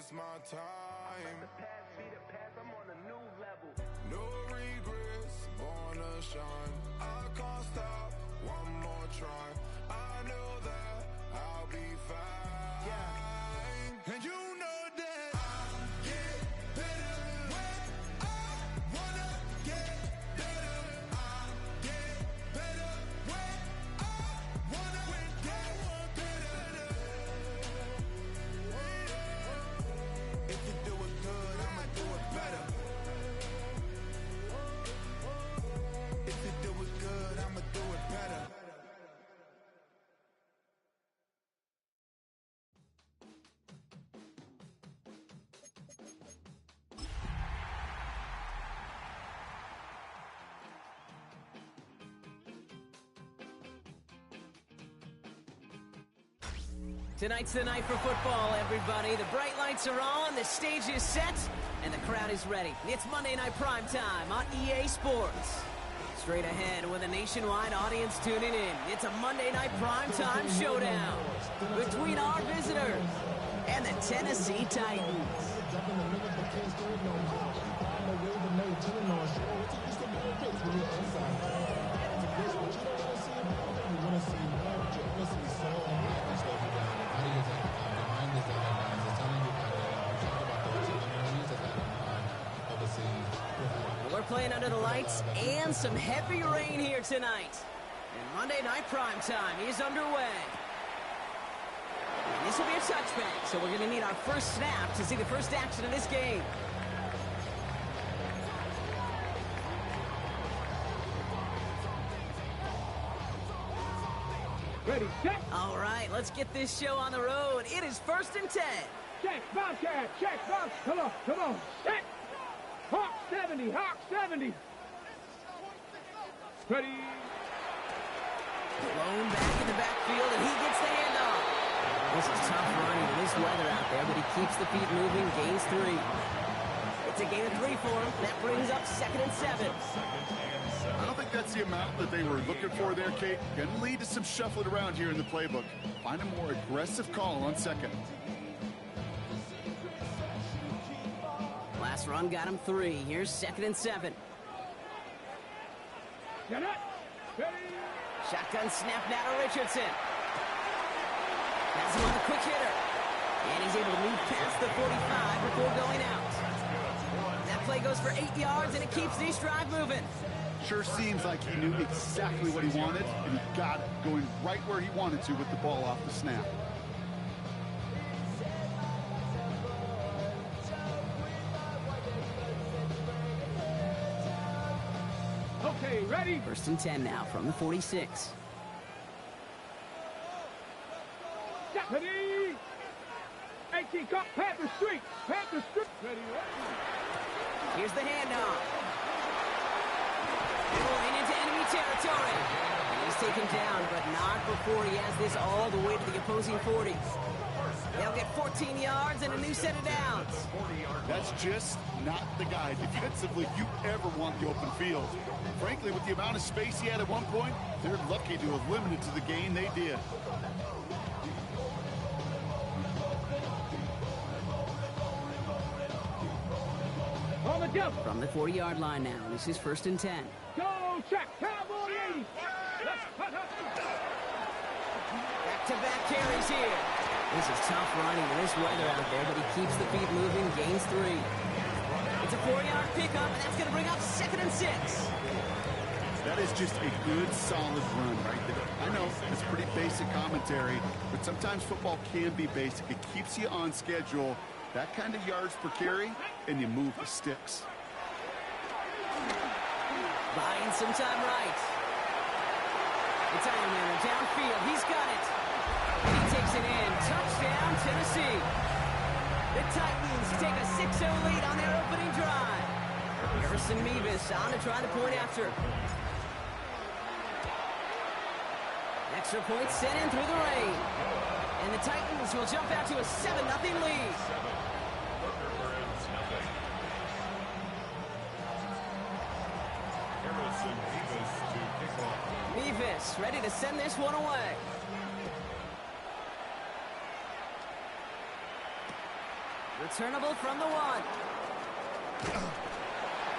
it's my time. The past be the past, I'm on a new level. No regrets, born to shine. I can't stop, one more try. I know that I'll be fine. Yeah. And you know that I get better when I wanna get better. I get better when I wanna get better. If you do it good, I'ma do it better. If you do it good, I'ma do it better. Tonight's the night for football, everybody. The bright lights are on, the stage is set, and the crowd is ready. It's Monday Night Primetime on EA Sports. Straight ahead with a nationwide audience tuning in, it's a Monday Night Primetime showdown between our visitors and the Tennessee Titans. We're playing under the lights and some heavy rain here tonight. And Monday Night Primetime is underway. And this will be a touchback, so we're going to need our first snap to see the first action of this game. Ready, check. All right, let's get this show on the road. It is 1st and 10. Check, bounce, check, bounce. Come on, check. Hawk 70, Hawk 70. Ready. Blown back in the backfield, and he gets the handoff. This is tough running in this weather out there, but he keeps the feet moving, gains 3. It's a gain of 3 for him. That brings up 2nd and 7. I don't think that's the amount that they were looking for there, Kate. Going to lead to some shuffling around here in the playbook. Find a more aggressive call on 2nd. Last run got him 3. Here's 2nd and 7. Get it. Ready. Shotgun snap now to Richardson. That's him on the quick hitter. And he's able to move past the 45 before going out. That play goes for 8 yards, and it keeps this drive moving. Sure seems like he knew exactly what he wanted, and he got it, going right where he wanted to with the ball off the snap. Okay, ready. 1st and 10 now from the 46. Ready. 18 cut, Panther Street. Ready. Here's the handoff. Rolling into enemy territory. And he's taken down, but not before he has this all the way to the opposing 40. They'll get 14 yards and a new set of downs. That's just not the guy defensively you ever want the open field. Frankly, with the amount of space he had at one point, they're lucky to have limited to the gain they did. On the jump. From the 40-yard line now, this is 1st and 10. Go check. Cowboy 80. Back-to-back carries here. This is tough running in this weather out there, but he keeps the feet moving, gains 3. It's a 4-yard pickup, and that's going to bring up 2nd and 6. That is just a good, solid run right there. I know it's pretty basic commentary, but sometimes football can be basic. It keeps you on schedule, that kind of yards per carry, and you move the sticks. Buying some time right. It's Iron Man downfield. He's got it. And he takes it in. Touchdown, Tennessee. The Titans take a 6-0 lead on their opening drive. Harrison Mevis on to try the point after. Extra point sent in through the rain. And the Titans will jump out to a 7-0 lead. Mevis ready to send this one away. Returnable from the 1.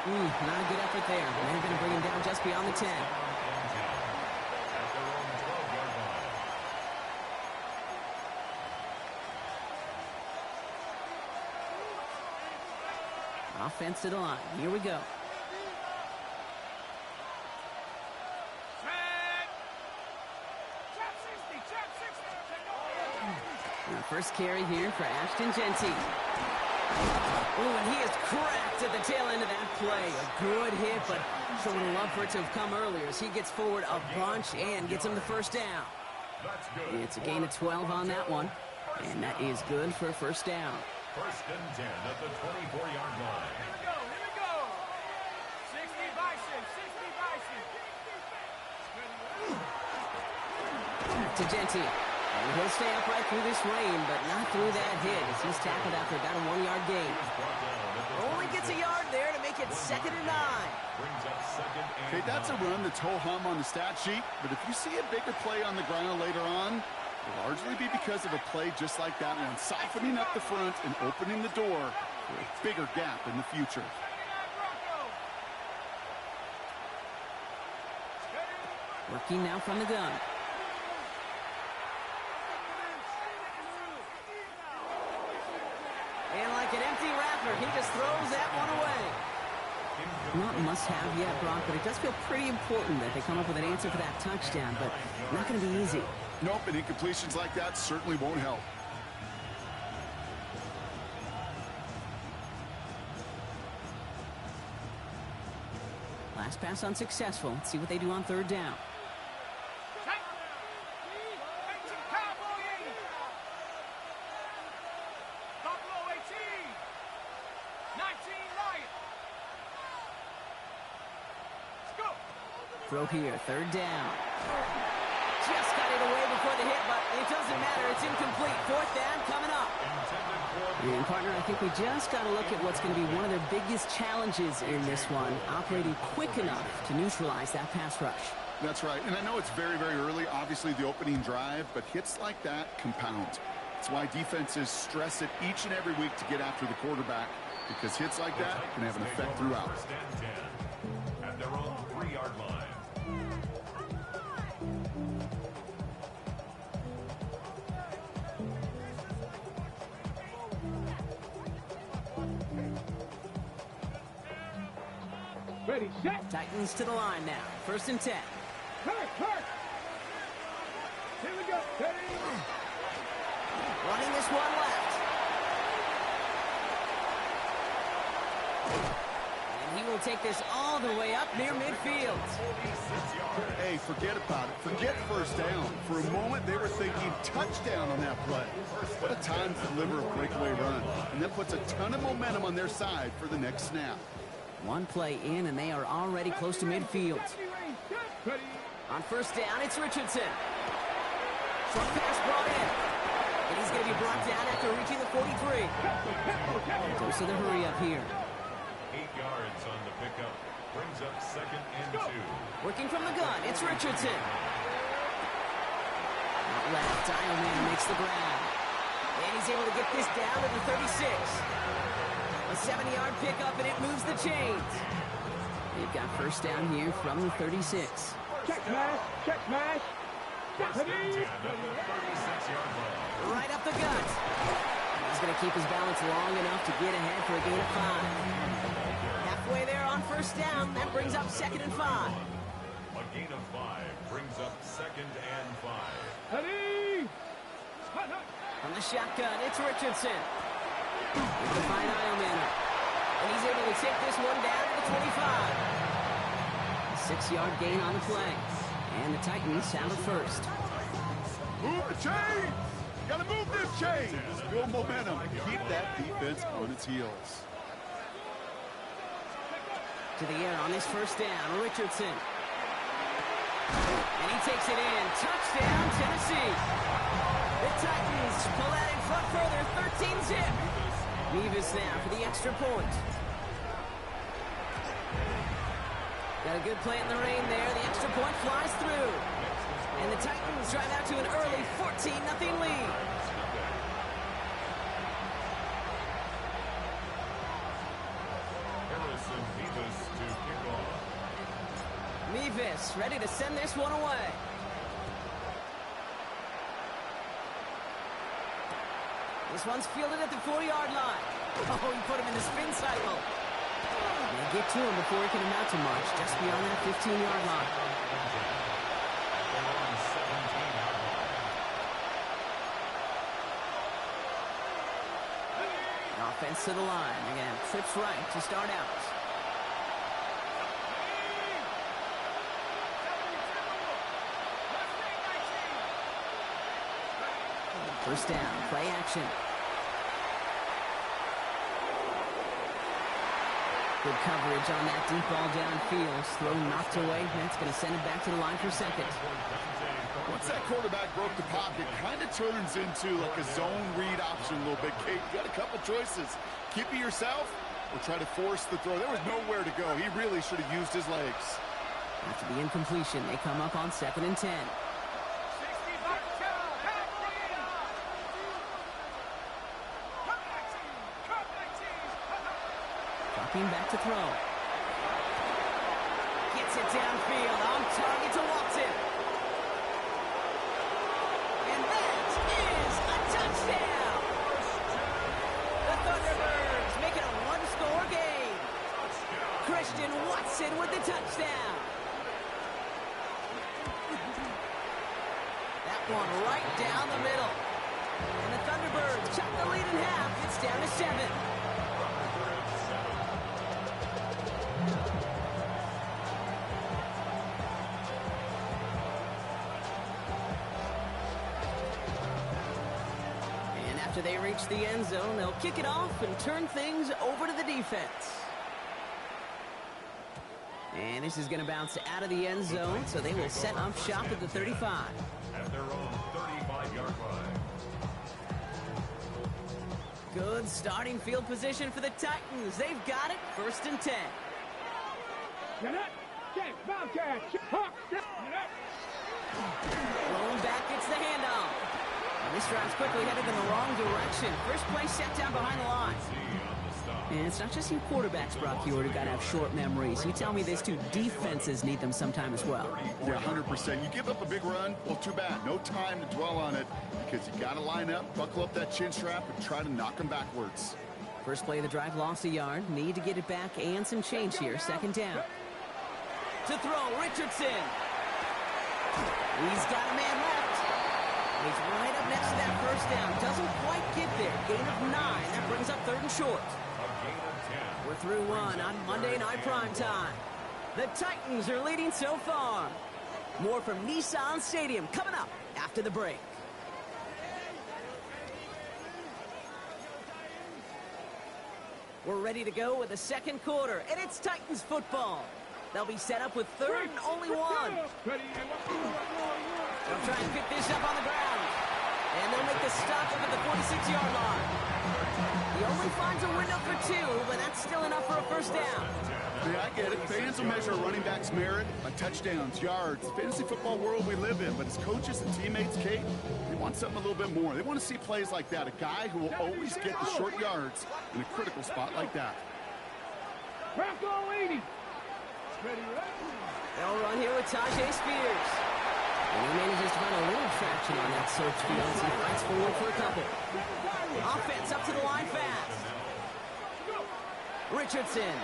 Not a good effort there. They're going to bring him down just beyond the 10. Offense to the line. Here we go. And first carry here for Ashton Genty. Oh, and he is cracked at the tail end of that play. A good hit, but sure would have loved for it to have come earlier as he gets forward a bunch and gets him the first down. It's a gain of 12 on that one, and that is good for a first down. First and 10 at the 24-yard line. Here we go. 60 Bison, 60 Bison. To Genty. And he'll stay upright through this rain, but not through that hit as he's tackled after about a 1-yard gain. Only gets a yard there to make it 2nd and 9. Okay, that's a run that's ho-hum on the stat sheet, but if you see a bigger play on the ground later on, it'll largely be because of a play just like that one, softening up the front and opening the door for a bigger gap in the future. Working now from the gun. And like an empty wrapper, he just throws that one away. Not must-have yet, Brock, but it does feel pretty important that they come up with an answer for that touchdown, but not going to be easy. Nope, and incompletions like that certainly won't help. Last pass unsuccessful. Let's see what they do on 3rd down. Throw here, 3rd down. Just got it away before the hit, but it doesn't matter. It's incomplete. 4th down coming up. And, partner, I think we just got to look at what's going to be one of their biggest challenges in this one, operating quick enough to neutralize that pass rush. That's right, and I know it's very, very early, obviously the opening drive, but hits like that compound. That's why defenses stress it each and every week to get after the quarterback, because hits like that can have an effect throughout. At their own 3-yard line. Ready, set. Titans to the line now. 1st and 10. Kirk. Here we go. Ready. Running this one left. And he will take this all the way up near midfield. Hey, forget about it. Forget first down. For a moment, they were thinking touchdown on that play. What a time to deliver a breakaway run. And that puts a ton of momentum on their side for the next snap. One play in, and they are already close to midfield. On 1st down, it's Richardson. Short pass brought in. And he's going to be brought down after reaching the 43. Dose of the hurry up here. 8 yards on the pickup. Brings up 2nd and 2. Working from the gun, it's Richardson. Out left, Dialman makes the grab. And he's able to get this down to the 36. A 7-yard pickup, and it moves the chains. They've got 1st down here from the 36. Check smash. Right up the gut. He's going to keep his balance long enough to get ahead for a gain of 5. Halfway there on 1st down. That brings up 2nd and 5. A gain of 5 brings up 2nd and 5. Ready. From the shotgun, it's Richardson. With the fine Ironman. And he's able to take this one down to the 25. A 6-yard gain on the play. And the Titans have it 1st. Move the chains! Gotta move them chains! Build momentum and keep that defense on its heels. To the air on this 1st down, Richardson. And he takes it in. Touchdown, Tennessee. The Titans pull that in front further, 13-zip. Nevis now for the extra point. Got a good play in the rain there. The extra point flies through. And the Titans drive out to an early 14-0 lead. Davis ready to send this one away. This one's fielded at the 4-yard line. Oh, he put him in the spin cycle. They get to him before he can amount to much, just beyond that 15-yard line. Offense to the line. Again, trips right to start out. First down, play action. Good coverage on that deep ball downfield. Throw knocked away. That's going to send it back to the line for second. Once that quarterback broke the pocket, kind of turns into like a zone read option a little bit. Kate, you got a couple choices. Keep it yourself or try to force the throw. There was nowhere to go. He really should have used his legs. After the incompletion, they come up on 2nd and 10. Dropping back to throw. Gets it downfield. On target to Watson. And that is a touchdown. The Thunderbirds make it a one-score game. Christian Watson with the touchdown. That one right down the middle. And the Thunderbirds cut the lead in half. It's down to 7. After they reach the end zone, they'll kick it off and turn things over to the defense. And this is going to bounce out of the end zone, so they will set up shop at the 35. At their own 35-yard line. Good starting field position for the Titans. They've got it, 1st and 10. Check, Bobcat, Hawk, Rolling back, gets the handoff. And this drive's quickly headed in the wrong direction. First play set down behind the line. And it's not just you quarterbacks, Brock Hewitt, who got to have short memories. You tell me these two defenses need them sometime as well. Yeah, 100%. You give up a big run, well, too bad. No time to dwell on it because you got to line up, buckle up that chin strap, and try to knock them backwards. First play of the drive lost a yard. Need to get it back and some change here. 2nd down. To throw, Richardson. He's got a man left. He's right up next to that first down. Doesn't quite get there. Gain of 9. That brings up 3rd and short. We're through one on Monday Night Primetime. The Titans are leading so far. More from Nissan Stadium coming up after the break. We're ready to go with the 2nd quarter, and it's Titans football. They'll be set up with 3rd and only 1. They'll try and pick this up on the ground. And they'll make the stop up at the 46-yard line. He only finds a window for 2, but that's still enough for a first down. Yeah, I get it. Fans will measure a running back's merit by touchdowns, yards, the fantasy football world we live in. But as coaches and teammates, Kate, they want something a little bit more. They want to see plays like that. A guy who will always get the short yards in a critical spot like that. Bronco 80. They'll run here with Tajay Spears. And he manages to find a little traction on that search field as he fights forward for a couple. Offense up to the line fast. Richardson.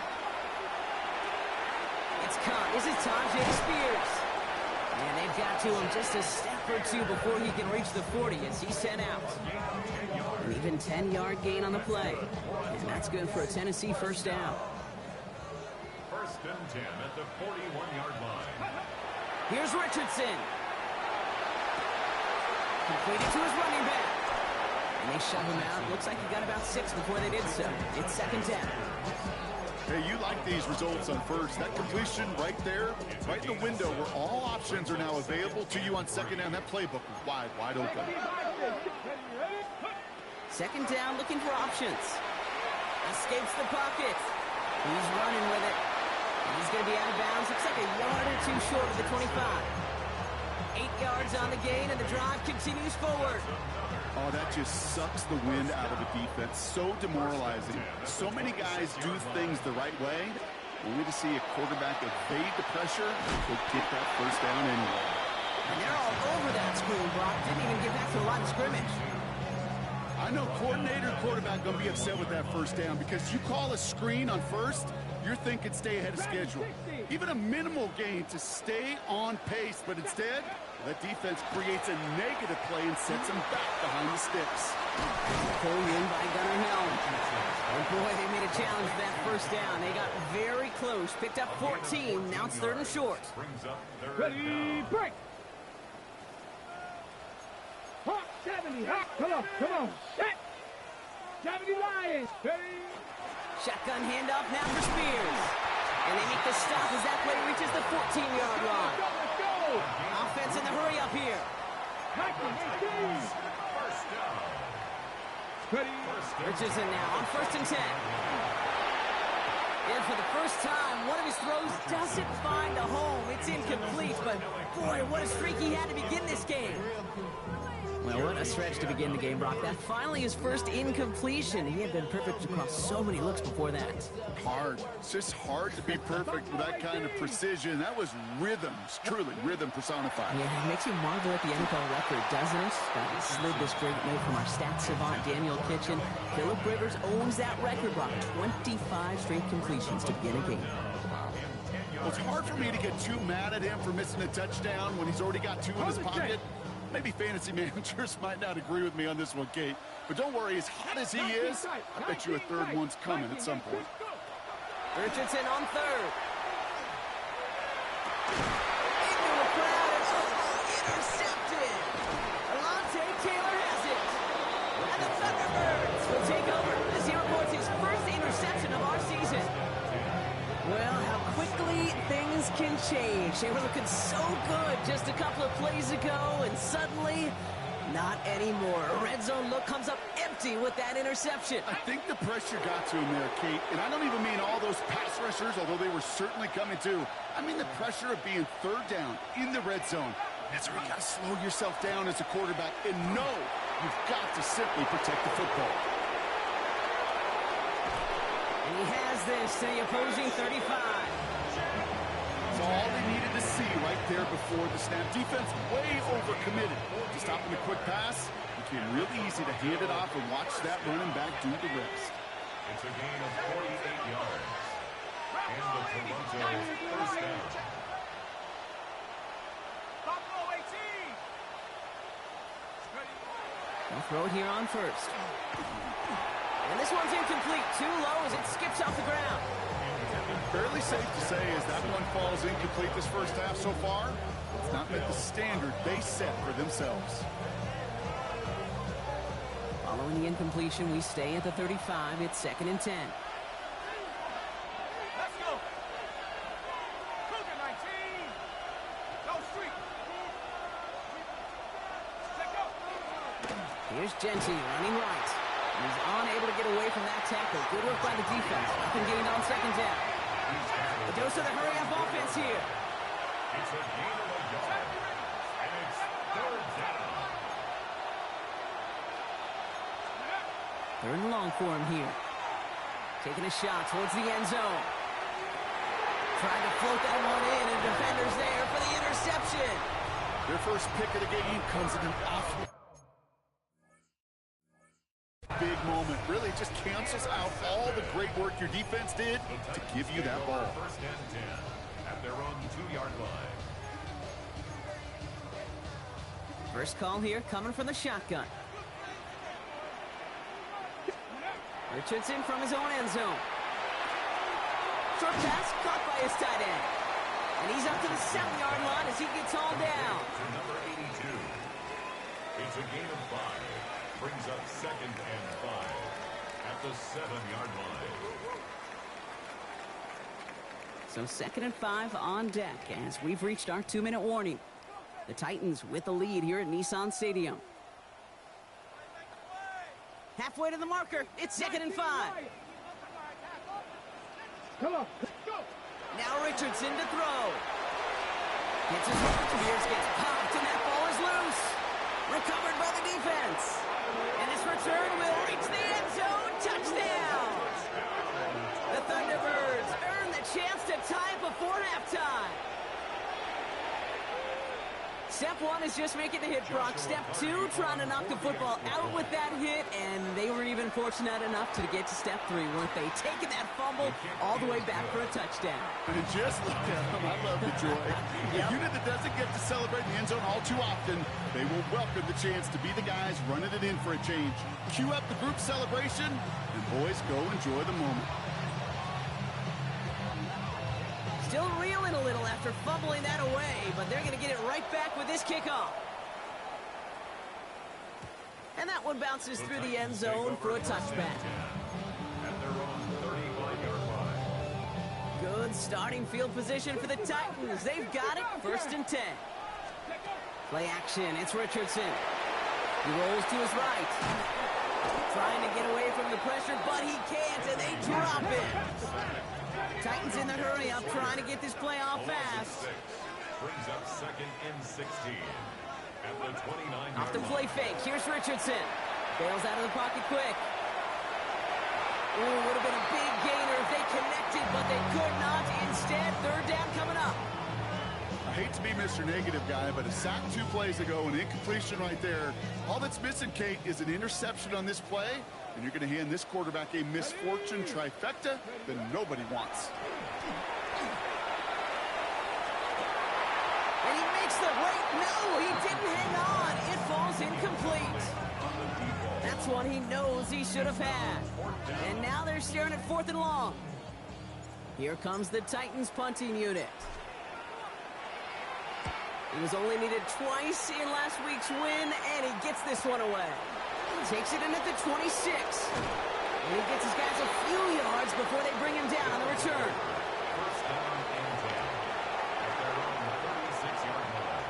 It's caught. This is Tajay Spears. And they've got to him just a step or 2 before he can reach the 40 as he's sent out. An even 10-yard gain on the play. And that's good for a Tennessee first down. 1st and 10 at the 41-yard line. Here's Richardson. Completed to his running back. And they shove him out. Looks like he got about 6 before they did so. It's 2nd down. Hey, you like these results on first. That completion right there, right in the window where all options are now available to you on 2nd down. That playbook was wide open. 2nd down, looking for options. Escapes the pocket. He's running with it. He's going to be out of bounds. Looks like a yard or 2 short of the 25. 8 yards on the gain, and the drive continues forward. Oh, that just sucks the wind out of the defense. So demoralizing. So many guys do things the right way, Only to see a quarterback evade the pressure could get that first down anyway. And they're all over that screen, Brock. Didn't even get back to the line of scrimmage. I know coordinator and quarterback going to be upset with that first down because you call a screen on first, you're thinking stay ahead of schedule. Even a minimal gain to stay on pace, but instead, that defense creates a negative play and sets them back behind the sticks. Pulled in by Gunnar Hill. Oh boy, they made a challenge for that first down. They got very close, picked up 14. Now it's 3rd and short. Ready, break. Hawk 70. Hawk, come on. Set. 70 Lions. Ready. Shotgun handoff now for Spears. And they make the stop as that play reaches the 14-yard line. Let's go. Offense in the hurry up here. First down. Ready. Richardson now on 1st and 10. And for the first time, one of his throws doesn't find a home. It's incomplete, but boy, what a streak he had to begin this game. Well, what a stretch to begin the game, Brock. That finally his first incompletion. He had been perfect across so many looks before that. Hard. It's just hard to be perfect with that kind of precision. That was rhythm. It's truly rhythm personified. Yeah, it makes you marvel at the NFL record, doesn't it? That slid this great note from our stats savant, Daniel Kitchen. Phillip Rivers owns that record, Brock. 25 straight completions to begin a game. Well, it's hard for me to get too mad at him for missing a touchdown when he's already got 2 in his pocket. Maybe fantasy managers might not agree with me on this one, Kate. But don't worry, as hot as he is, I bet you a 3rd one's coming at some point. Richardson on 3rd. Into the crowd and intercepted. Alontae Taylor has it. And the Thunderbirds will take over as he reports his first interception of our season. Well, how quickly things can change. They were looking so good just a couple of plays ago, and suddenly, not anymore. A red zone look comes up empty with that interception. I think the pressure got to him there, Kate. And I don't even mean all those pass rushers, although they were certainly coming too. I mean the pressure of being 3rd down in the red zone. That's where you got to slow yourself down as a quarterback and know you've got to simply protect the football. And he has this to the opposing 35. That's all they needed to see right there before the snap. Defense way overcommitted to stopping the quick pass. It became really easy to hand it off and watch that running back do the rest. It's a gain of 48 yards. And the Toronto first down. They'll throw it here on 1st. And this one's incomplete. Too low as it skips off the ground. Fairly safe to say as that one falls incomplete this first half so far, it's not met the standard they set for themselves. Following the incompletion, we stay at the 35. It's 2nd and 10. Let's go. Cougar 19. Go street. Check go. Here's Genty running right. He's unable to get away from that tackle. Good work by the defense. Nothing gained on 2nd down. A dose of the hurry-up offense here. It's a gain of a yard. And it's 3rd down. 3rd and long for him here. Taking a shot towards the end zone. Trying to float that one in, and defenders there for the interception. Their first pick of the game comes at an awful big moment. Really just cancels out all the great work your defense did to give you that ball. 1st and 10 at their own 2-yard line. First call here coming from the shotgun. Richardson from his own end zone. Short pass caught by his tight end. And he's up to the 7-yard line as he gets hauled down. To number 82. It's a gain of 5. Brings up 2nd and 5 at the 7-yard line. So 2nd and 5 on deck as we've reached our 2-minute warning. The Titans with the lead here at Nissan Stadium. Halfway to the marker. It's 2nd and 5. Come on. Go. Now Richardson to throw. Gets his mark. Spears gets popped, and that ball is loose. Recovered by the defense. And his return will reach the end zone. Touchdown. The Thunderbirds earn the chance one is just making the hit, Brock. Step two, trying to knock the football out with that hit, and they were even fortunate enough to get to step three, weren't they? Taking that fumble all the way back for a touchdown. And just look at them. I love the joy. A unit that doesn't get to celebrate in the end zone all too often, they will welcome the chance to be the guys running it in for a change. Cue up the group celebration, and boys, go enjoy the moment. Still reeling a little after fumbling that away, but they're going to get it right back with this kickoff. And that one bounces through the end zone for a touchback. Good starting field position for the Titans. They've got it, 1st and 10. Play action, it's Richardson. He rolls to his right. Trying to get away from the pressure, but he can't, and they drop it. Titans in the hurry up, trying to get this play off fast. Brings up 2nd and 16. At the 29-yard Off the play fake, here's Richardson. Bails out of the pocket quick. Ooh, would have been a big gainer if they connected, but they could not. Instead, 3rd down coming up. I hate to be Mr. Negative guy, but a sack 2 plays ago, an incompletion right there. All that's missing, Kate, is an interception on this play, and you're going to hand this quarterback a misfortune trifecta that nobody wants. And he makes the right. No, he didn't hang on. It falls incomplete. That's one he knows he should have had. And now they're staring at 4th and long. Here comes the Titans punting unit. He was only needed twice in last week's win, and he gets this one away. Takes it in at the 26. And he gets his guys a few yards before they bring him down on the return. 1st down and 10. At their own 36-yard line.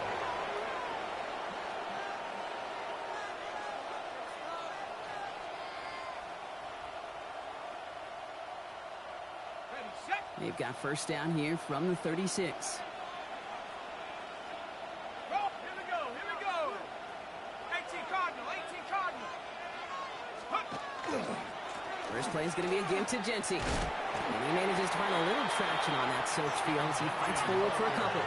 They've got 1st down here from the 36. First play is going to be a give to Genty. And he manages to find a little traction on that search field as he fights forward for a couple.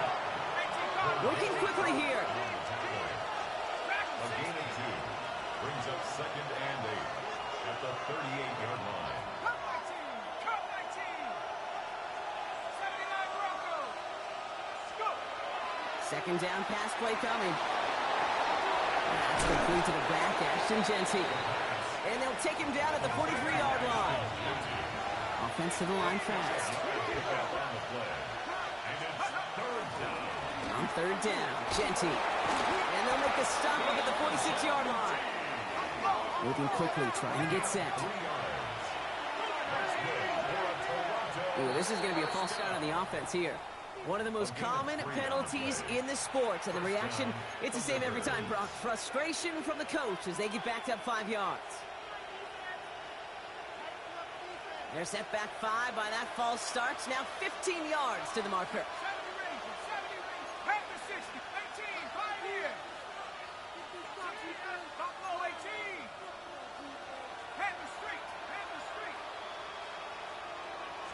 Working quickly here. A gain of 2. Brings up 2nd and 8. At the 38-yard line. Cut 19! 79 Broncos! Go! 2nd down pass play coming. That's complete to the back, Ashton Genty. And they'll take him down at the 43-yard line. Offense to the line fast. On 3rd down, Genty. And they'll make the stop up at the 46-yard line. Moving quickly, trying to get set. Ooh, this is going to be a false start on the offense here. One of the most common penalties in the sport. And the reaction, it's the same every time, Brock. Frustration from the coach as they get backed up 5 yards. They're set back 5 by that false start. Now 15 yards to the marker. 70 ranges, half the 60, 18, 5 here. Top low, 18. Hand the street.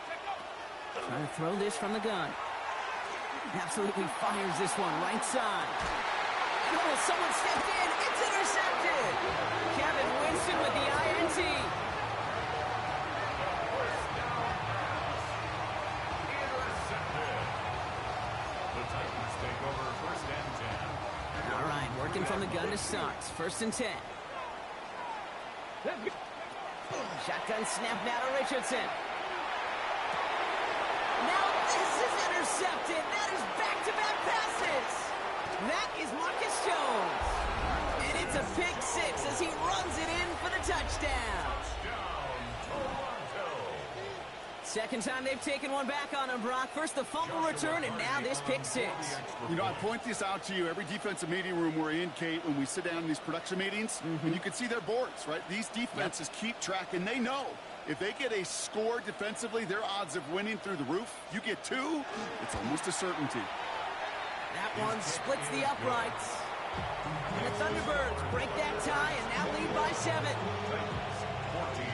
Check up. Trying to throw this from the gun. Absolutely fires this one right side. And oh, someone stepped in. It's intercepted. Kevin Winston with the INT. All right, working from the gun to start. 1st and 10. Shotgun snap now to Richardson. Now this is intercepted. That is back-to-back passes. That is Marcus Jones. And it's a pick 6 as he runs it in for the touchdown. 2nd time they've taken one back on him, Brock. First the fumble return, and now this pick 6. You know, I point this out to you every defensive meeting room we're in, Kate, when we sit down in these production meetings, and you can see their boards, right? These defenses keep track, and they know if they get a score defensively, their odds of winning through the roof. You get 2, it's almost a certainty. That one splits the uprights. And the Thunderbirds break that tie and now lead by 7. 14.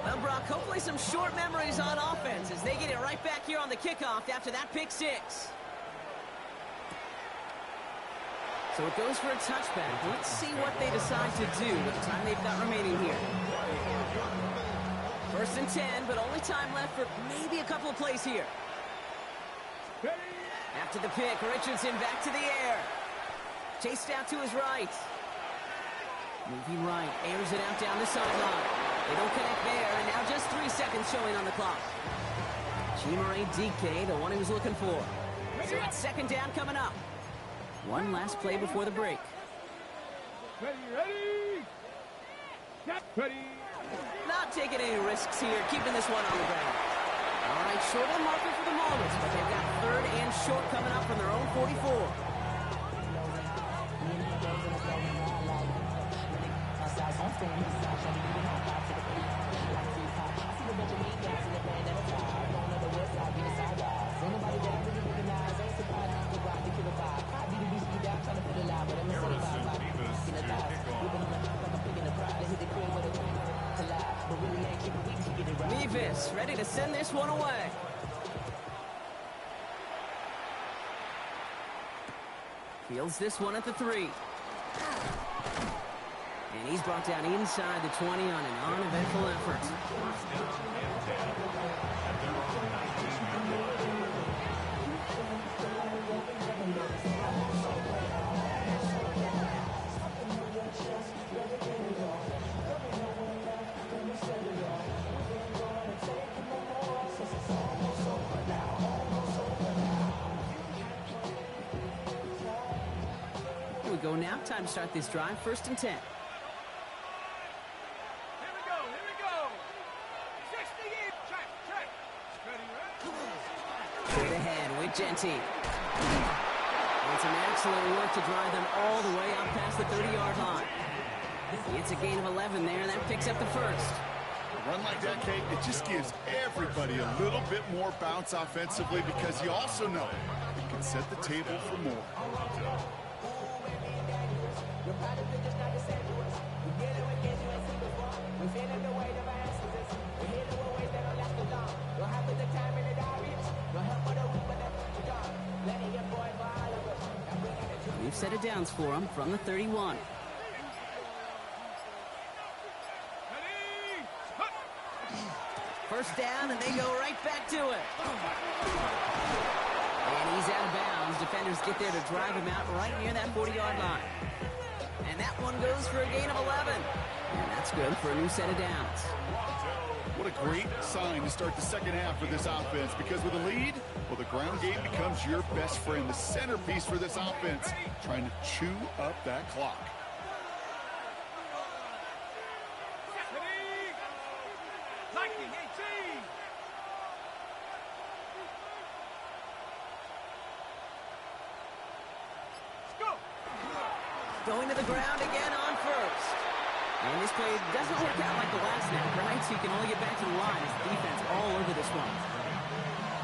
Well, Brock, hopefully some short memories on offense as they get it right back here on the kickoff after that pick six. So it goes for a touchback. Let's see what they decide to do with the time they've got remaining here. 1st and 10, but only time left for maybe a couple of plays here. After the pick, Richardson back to the air. Chased out to his right. Moving right, airs it out down the sideline. They don't connect there, and now just 3 seconds showing on the clock. Chimere DK, the one he was looking for. So it's 2nd down coming up. One last play before the break. Ready. Get ready. Not taking any risks here, keeping this one on the ground. All right, short on marker for the moment, but they've got 3rd and short coming up from their own 44. Mevis ready to send this one away. Fields this one at the 3. And he's brought down inside the 20 on an uneventful effort. Here we go now. Time to start this drive. 1st and 10. Here we go. 68. Check. Ready. Straight ahead with Genty. And some excellent work to drive them all the way out past the 30-yard line. It's a gain of 11 there, and that picks up the 1st. A run like that, Kate, it just gives everybody a little bit more bounce offensively because you also know it can set the table for more. We've set it downs for him from the 31. First down, and they go right back to it. And he's out of bounds. Defenders get there to drive him out right near that 40-yard line. And that one goes for a gain of 11. And that's good for a new set of downs. What a great sign to start the 2nd half for this offense, because with a lead, well, the ground game becomes your best friend, the centerpiece for this offense, trying to chew up that clock. Going to the ground again on 1st. And this play doesn't work out like the last snap, right? So you can only get back to the line as the defense all over this one.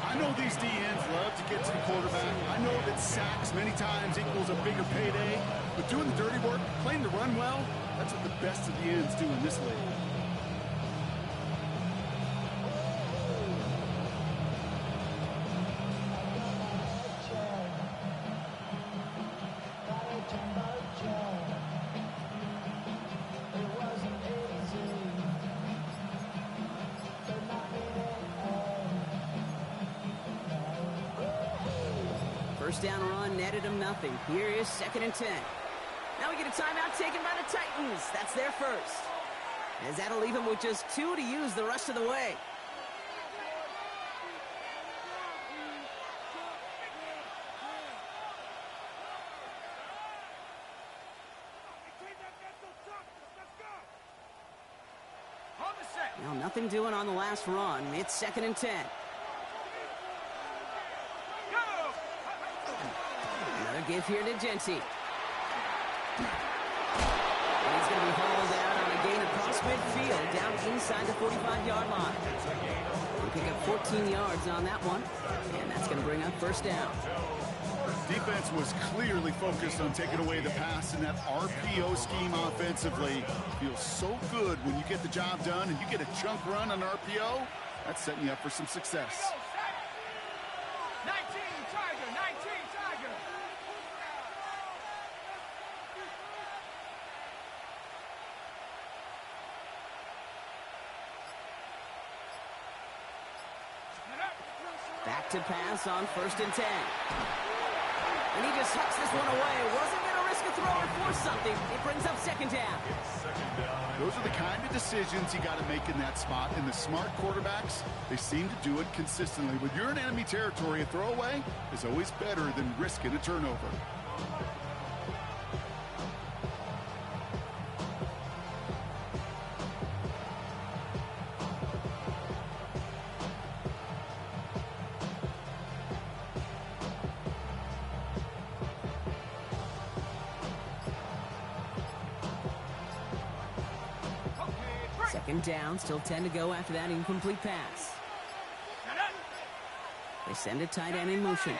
I know these DNs love to get to the quarterback. I know that sacks many times equals a bigger payday. But doing the dirty work, playing the run well, that's what the best of the ends do in this league. First down run netted him nothing. Here is 2nd and 10. Now we get a timeout taken by the Titans. That's their 1st. As that'll leave them with just 2 to use the rest of the way. Now nothing doing on the last run. It's 2nd and 10. Another give here to Genty. And he's going to be hauled out on a gain across midfield down inside the 45-yard line. They pick up 14 yards on that one, and that's going to bring up 1st down. Defense was clearly focused on taking away the pass in that RPO scheme offensively. Feels so good when you get the job done and you get a chunk run on RPO. That's setting you up for some success. 19 Tiger, 19 Tiger. Back to pass on 1st and 10. And he just hucks this one away. Wasn't going to risk a throw or force something. It brings up 2nd down. Those are the kind of decisions you got to make in that spot. And the smart quarterbacks, they seem to do it consistently. When you're in enemy territory, a throwaway is always better than risking a turnover. Down, still 10 to go after that incomplete pass. They send a tight end in motion.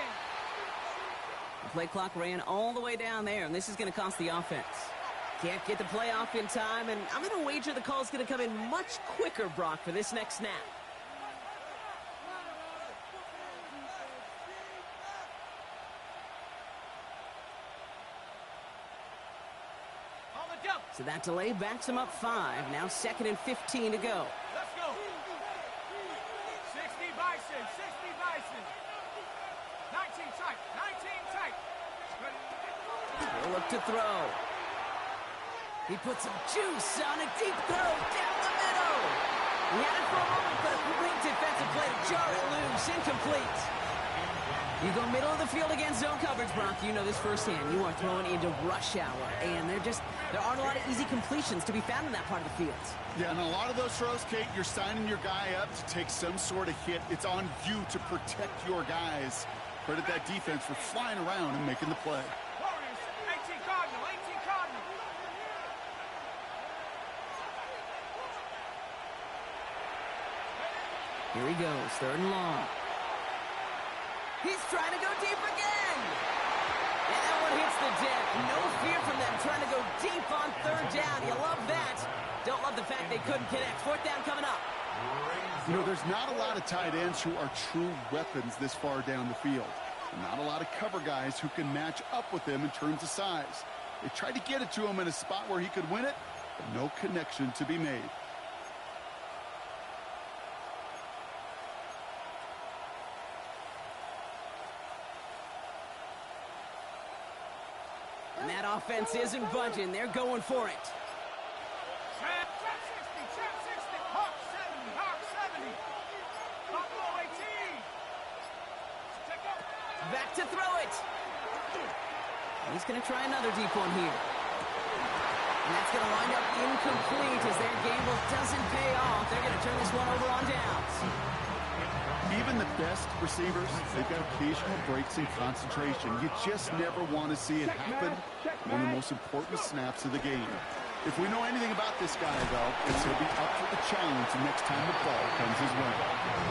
The play clock ran all the way down there, and this is going to cost the offense. Can't get the play off in time, and I'm going to wager the call is going to come in much quicker, Brock, for this next snap. So that delay backs him up 5. Now 2nd and 15 to go. Let's go. 60 Bison, 60 Bison. 19 tight, 19 tight. He'll look to throw. He puts some juice on a deep throw down the middle. He had it for a moment, but a great defensive play to jar it loose. Incomplete. You go middle of the field against zone coverage, Brock. You know this firsthand. You are throwing into rush hour, and there aren't a lot of easy completions to be found in that part of the field. Yeah, and a lot of those throws, Kate, you're signing your guy up to take some sort of hit. It's on you to protect your guys. Credit that defense for flying around and making the play. Warriors, 18 Cardinal, 18 Cardinal. Here he goes, 3rd and long. He's trying to go deep again. And that one hits the deck. No fear from them trying to go deep on 3rd down. You love that. Don't love the fact they couldn't connect. 4th down coming up. You know, there's not a lot of tight ends who are true weapons this far down the field. And not a lot of cover guys who can match up with them in terms of size. They tried to get it to him in a spot where he could win it, but no connection to be made. And that offense isn't budging. They're going for it. Trap 60, trap 60. Hawk 70, Hawk 70. Buffalo 18. Check up. Back to throw it. He's going to try another deep one here. And that's going to wind up incomplete as their gamble doesn't pay off. They're going to turn this one over on downs. Even the best receivers, they've got occasional breaks in concentration. You just never want to see it happen on the most important snaps of the game. If we know anything about this guy, though, it's he'll be up for the challenge the next time the ball comes his way.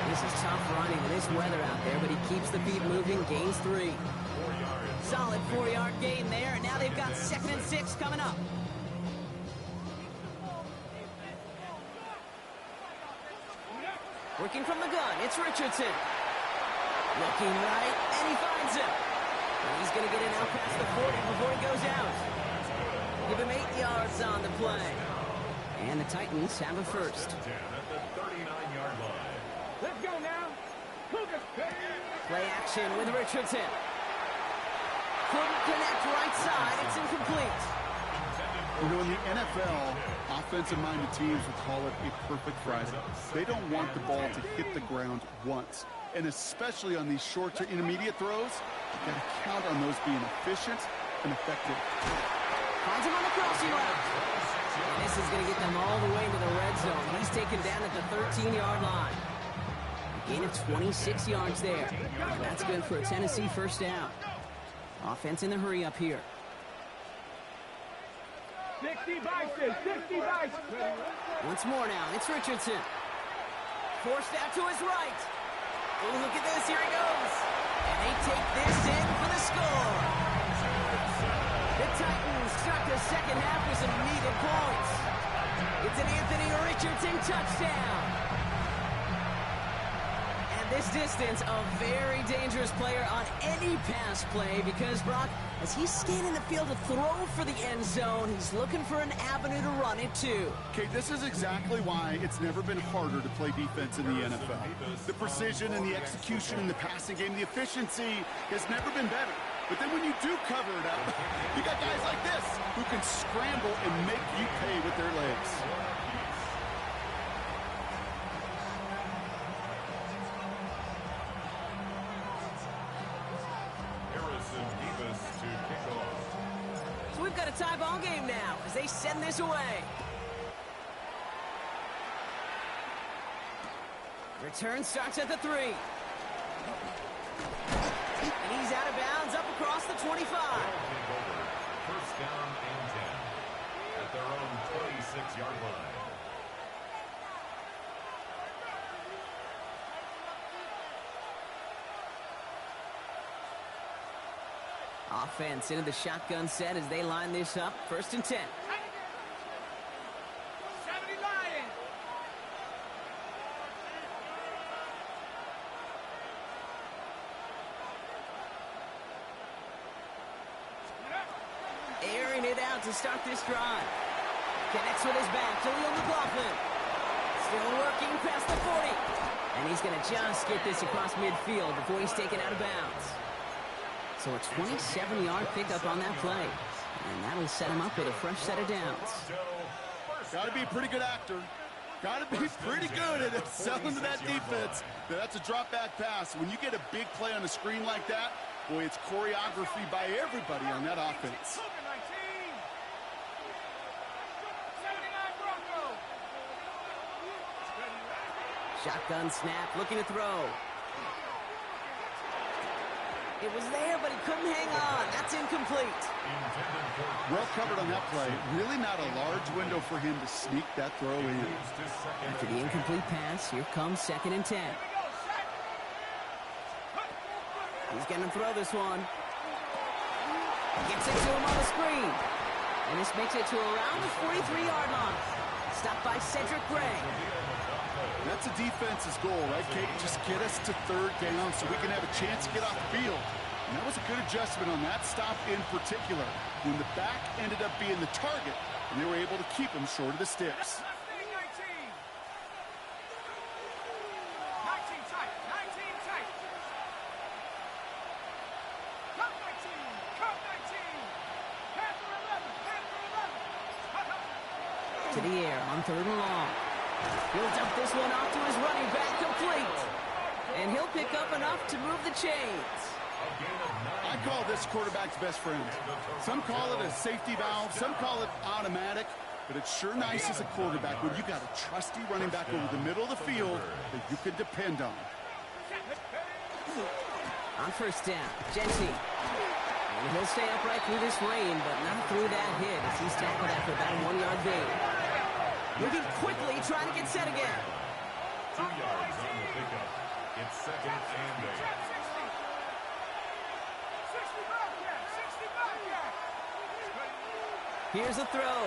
This is tough running with this weather out there, but he keeps the feet moving, gains 3. Solid 4-yard gain there, and now they've got 2nd and 6 coming up. Working from the gun, it's Richardson. Looking right, and he finds him. And he's going to get it out past the 40 before he goes out. Give him 8 yards on the play. And the Titans have a first. At the 39-yard line. Let's go now. Play action with Richardson. Couldn't connect right side. It's incomplete. You know, in the NFL, offensive-minded teams will call it a perfect Friday. They don't want the ball to hit the ground once. And especially on these short to intermediate throws, you've got to count on those being efficient and effective. Finds him on the crossing route. And this is going to get them all the way into the red zone. He's taken down at the 13-yard line. A gain of 26 yards there. And that's good for a Tennessee first down. Offense in the hurry up here. 60 Bison, 60 Bison. Once more now, it's Richardson. Forced out to his right. Oh, look at this, here he goes. And they take this in for the score. The Titans start the second half with some needed points. It's an Anthony Richardson touchdown. And this distance, a very dangerous player on any pass play because, Brock, as he's scanning the field to throw for the end zone, he's looking for an avenue to run it too. Okay, this is exactly why it's never been harder to play defense in the NFL. The precision and the execution in the passing game, the efficiency has never been better. But then when you do cover it up, you got guys like this who can scramble and make you pay with their legs. So we've got a tie ball game now as they send this away. Return starts at the 3. And he's out of bounds up across the 25. First down and 10 at their own 26-yard line. Offense into the shotgun set as they line this up. First and 10. 70 Lions. Airing it out to start this drive. Connects with his back to Leo McLaughlin. Still working past the 40. And he's going to just get this across midfield before he's taken out of bounds. So a 27-yard pickup on that play. And that'll set him up with a fresh set of downs. Got to be a pretty good actor. Got to be pretty good at selling to that defense. That's a drop-back pass. When you get a big play on a screen like that, boy, it's choreography by everybody on that offense. Shotgun snap, looking to throw. It was there, but he couldn't hang on. That's incomplete. Well covered on that play. Really not a large window for him to sneak that throw in. After the incomplete pass, here comes 2nd and 10. He's going to throw this one. Gets it to him on the screen. And this makes it to around the 43-yard line. Stopped by Cedric Gray. That's a defense's goal, right, Kate? Just get us to 3rd down so we can have a chance to get off the field. And that was a good adjustment on that stop in particular, when the back ended up being the target, and they were able to keep him short of the sticks. 19 tight. Cut 19. Panther 11. To the air on 3rd and long. He'll dump this one off to his running back, complete. And he'll pick up enough to move the chains. I call this quarterback's best friend. Some call it a safety valve, some call it automatic, but it's sure nice as a quarterback when you got a trusty running back over the middle of the field that you can depend on. On 1st down, Jency. And he'll stay upright through this rain, but not through that hit as he's tackled after about a 1-yard gain. Moving quickly, trying to get set again. 2 yards on the pickup. It's 2nd and 8. Here's a throw.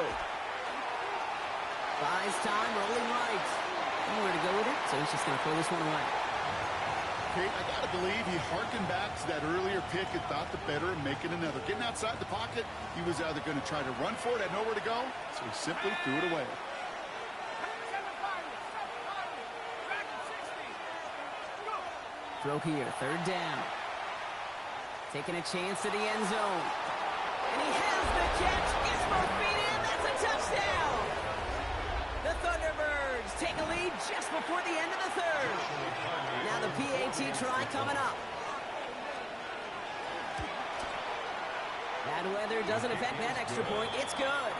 Buys time, rolling right. Nowhere to go with it, so he's just going to throw this one away. Kate, I got to believe he harkened back to that earlier pick and thought the better of making another. Getting outside the pocket, he was either going to try to run for it, had nowhere to go, so he simply threw it away. Throw here, 3rd down. Taking a chance to the end zone. And he has the catch, gets both feet in, that's a touchdown! The Thunderbirds take a lead just before the end of the 3rd. Now the PAT try coming up. Bad weather doesn't affect that extra point, it's good.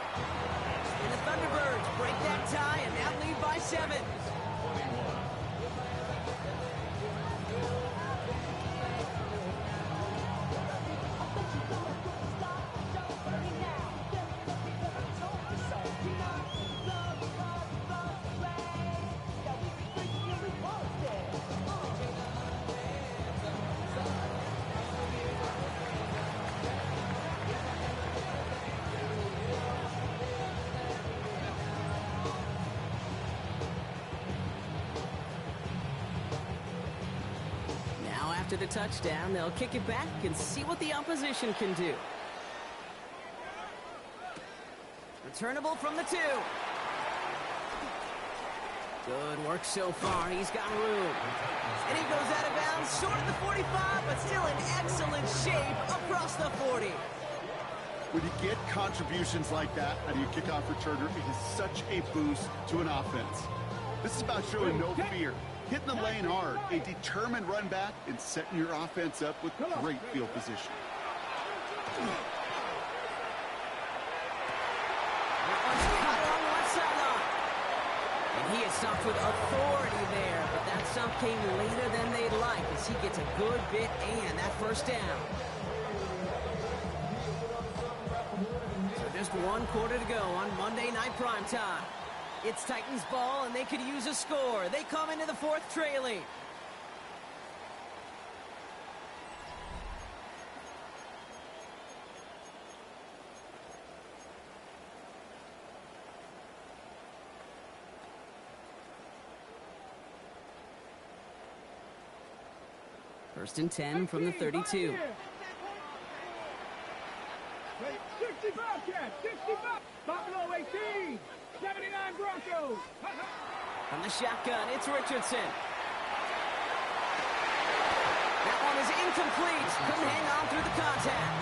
And the Thunderbirds break that tie and now lead by 7. After the touchdown, they'll kick it back and see what the opposition can do. Returnable from the 2. Good work so far. He's got room. And he goes out of bounds, short of the 45, but still in excellent shape across the 40. When you get contributions like that out of your kickoff returner, it is such a boost to an offense. This is about showing no fear, hitting the lane hard, a determined run back, and setting your offense up with great field position. He is stopped with authority there, but that stop came later than they'd like as he gets a good bit and that first down. So just 1 quarter to go on Monday Night Primetime. It's Titans ball, and they could use a score. They come into the 4th trailing. First and 10 from the 32. 65 catch, 65. Buffalo 18. 79 Broncos. From the shotgun, it's Richardson. That one is incomplete. Couldn't hang on through the contact.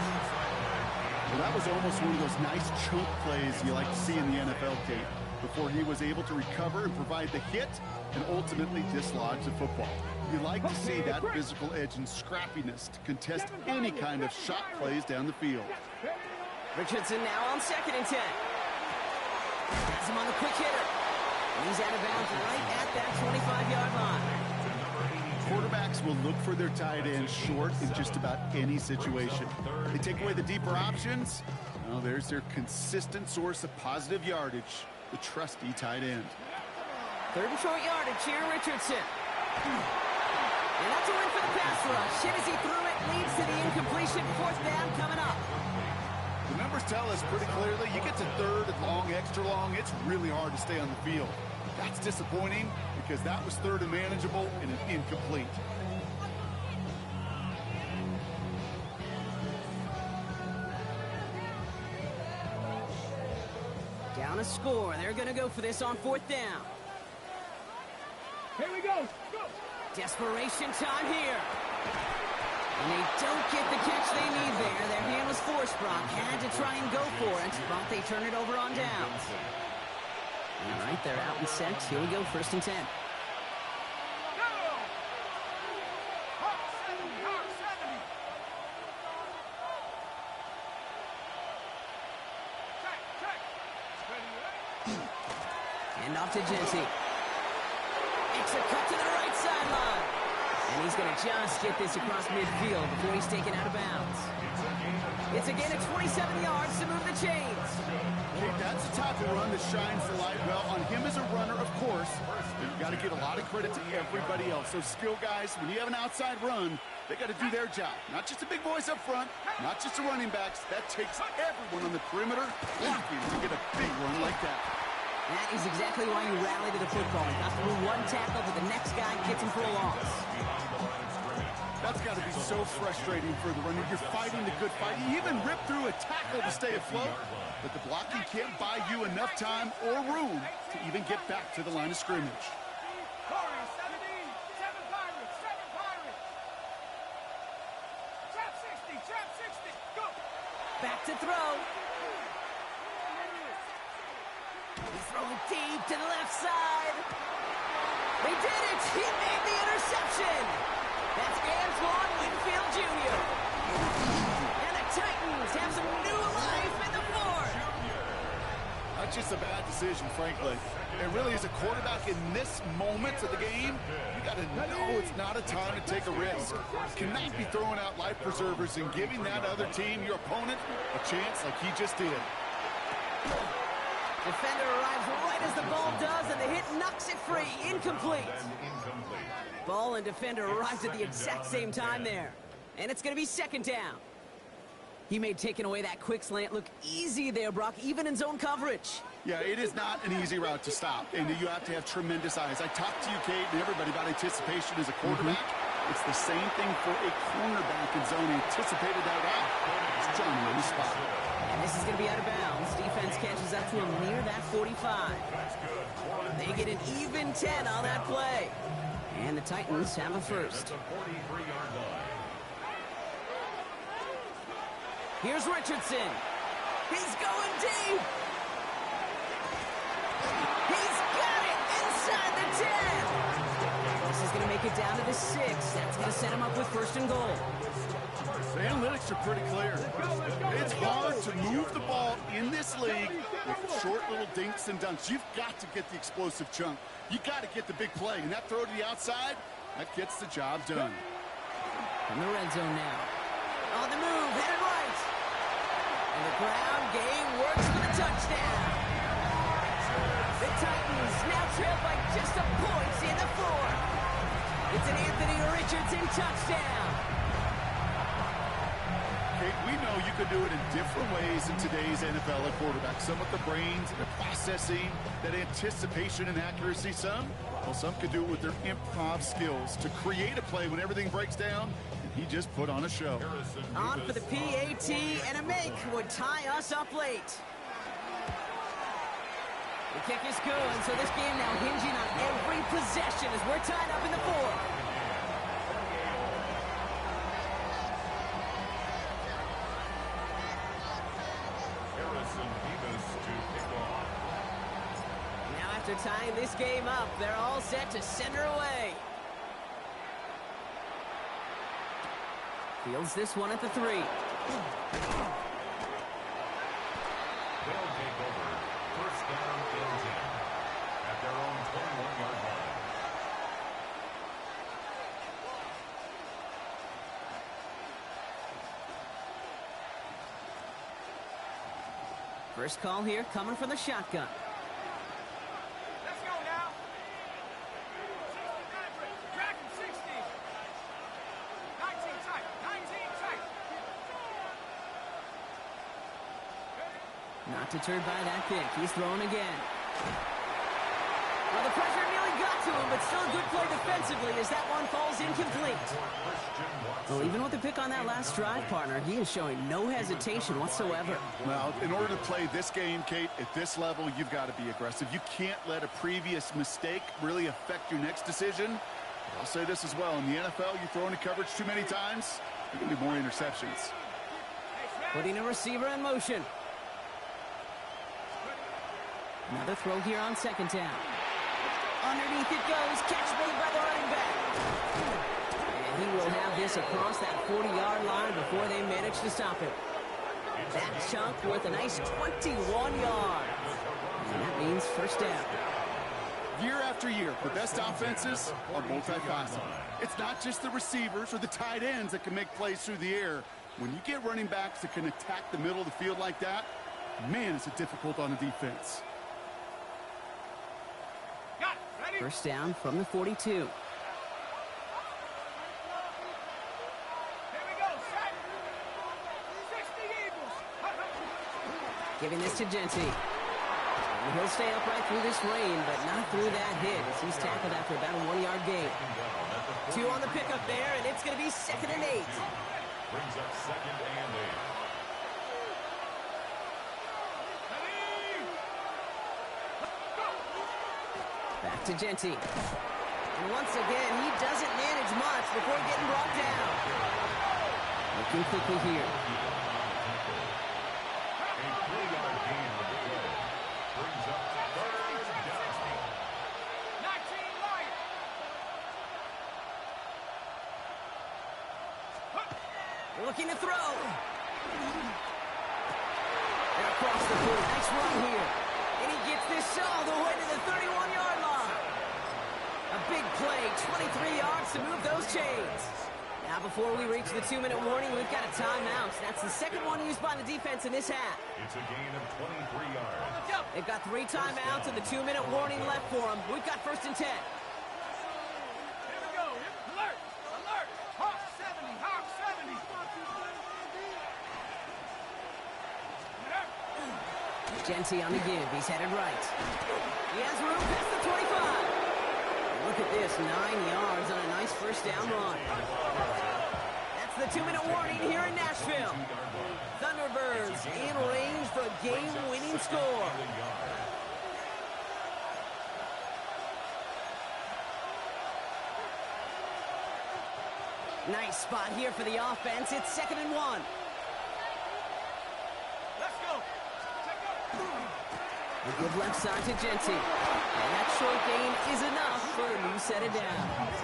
Well, that was almost one of those nice chunk plays you like to see in the NFL tape before he was able to recover and provide the hit and ultimately dislodge the football. You like to see that physical edge and scrappiness to contest any kind of shot plays down the field. Richardson now on 2nd and 10. Has him on the quick hitter. And he's out of bounds right at that 25-yard line. Quarterbacks will look for their tight end short in just about any situation. They take away the deeper options. Well, there's their consistent source of positive yardage, the trusty tight end. 3rd and short yardage here, Richardson. And that's a win for the pass rush. Hit as he threw it, leads to the incompletion. 4th down coming up. The numbers tell us pretty clearly, you get to 3rd and long, extra long, it's really hard to stay on the field. That's disappointing because that was 3rd and manageable and an incomplete. Down a score. They're going to go for this on 4th down. Here we go. Go. Desperation time here. And they don't get the catch they need there. Their hand was forced. Brock had to try and go for it, but they turn it over on downs. All right, they're out and set. Here we go, 1st and 10. Hand off to Jesse. Extra cut to the right sideline. And he's going to just get this across midfield before he's taken out of bounds. It's a gain of 27 yards to move the chains. Okay, that's the type of run that shines the light well on him as a runner, of course. But you got to give a lot of credit to everybody else. Those skill guys, when you have an outside run, they got to do their job. Not just the big boys up front, not just the running backs. That takes everyone on the perimeter blocking to get a big run like that. That is exactly why you rally to the football. You got through one tackle to the next guy, gets him for a loss. That's got to be so frustrating for the runner. You're fighting the good fight. You even rip through a tackle to stay afloat, but the blocking can't buy you enough time or room to even get back to the line of scrimmage. Corey, 17, 7 Pirates, 7 Pirates. Trap 60, go. Back to throw. He's throwing deep to the left side. They did it. He made the interception. That's Antoine Winfield Jr. And the Titans have some new life in the 4th. Not just a bad decision, frankly. And really, as a quarterback in this moment of the game, you got to know it's not a time to take a risk. You cannot be throwing out life preservers and giving that other team, your opponent, a chance like he just did. Defender arrives right as the ball does, and the hit knocks it free. Incomplete. Ball and defender arrived at the exact same time there. And it's going to be 2nd down. He made taking away that quick slant look easy there, Brock, even in zone coverage. Yeah, it is not an easy route to stop, and you have to have tremendous eyes. I talked to you, Kate, and everybody about anticipation as a quarterback. It's the same thing for a cornerback in zone. Anticipated that out. It's Johnny on the spot. And this is going to be out of bounds. Defense catches up to him near that 45. They get an even 10 on that play. And the Titans have a first. Here's Richardson. He's going deep. He's got it inside the 10. This is going to make it down to the 6. That's going to set him up with first and goal. The analytics are pretty clear. It's hard to move the ball in this league with short little dinks and dunks. You've got to get the explosive chunk. You got to get the big play. And that throw to the outside, that gets the job done. In the red zone now. On the move, headed right. And the ground game works for the touchdown. The Titans now trail by just a point in the 4th. It's an Anthony Richardson touchdown. Kate, we know you can do it in different ways in today's NFL at quarterback. Some with the brains, the processing, that anticipation and accuracy. Some could do it with their improv skills to create a play when everything breaks down. He just put on a show. On for the PAT, and a make would tie us up late. The kick is good, so this game now hinging on every possession as we're tied up in the 4th. Now after tying this game up, they're all set to send her away. Fields this one at the 3. They'll take over. First down and 10 at their own 21-yard line. First call here coming from the shotgun. Let's go now. 60 Dragon 60. 19 tight. 19 tight. Not deterred by that kick. He's throwing again. Well, the pressure nearly got to him, but still a good play defensively as that one falls incomplete. Well, even with the pick on that last drive, partner, he is showing no hesitation whatsoever. Well, in order to play this game, Kate, at this level, you've got to be aggressive. You can't let a previous mistake really affect your next decision. I'll say this as well. In the NFL, you throw into coverage too many times, there can be more interceptions. Putting a receiver in motion. Another throw here on second down. Underneath it goes. Catch made by the running back. And he will have this across that 40-yard line before they manage to stop it. That chunk worth a nice 21 yards. And that means first down. Year after year, the best offenses are multifaceted. It's not just the receivers or the tight ends that can make plays through the air. When you get running backs that can attack the middle of the field like that, man, is it difficult on the defense. Got it. Ready? First down from the 42. Here we go. Set. 60 Eagles. Giving this to Genty. And he'll stay upright through this rain, but not through that hit as he's tackled after about a 1-yard gain. 2 on the pickup there, and it's going to be 2nd and 8. Brings up 2nd and 8. Back to Genty. And once again, he doesn't manage much before getting brought down. Looking quickly here. A 3-yard gain on the play. Brings up 3rd down. 19 light. Looking to throw. And across the field. Nice run here. And he gets this all the way to the 31-yard line. A big play. 23 yards to move those chains. Now before we reach the 2-minute warning, we've got a timeout. That's the second one used by the defense in this half. It's a gain of 23 yards. They've got 3 timeouts and the 2-minute warning left for them. We've got 1st and 10. Here we go. Alert. Alert. Hawk 70. Hawk 70. Genty on the give. He's headed right. He has room past the 25. Look at this. 9 yards on a nice first down run. That's the 2-minute warning here in Nashville. Thunderbirds in range for a game-winning score. Nice spot here for the offense. It's 2nd and 1. Let's go. The good left side to Genty. And that short gain is enough for a new set of downs.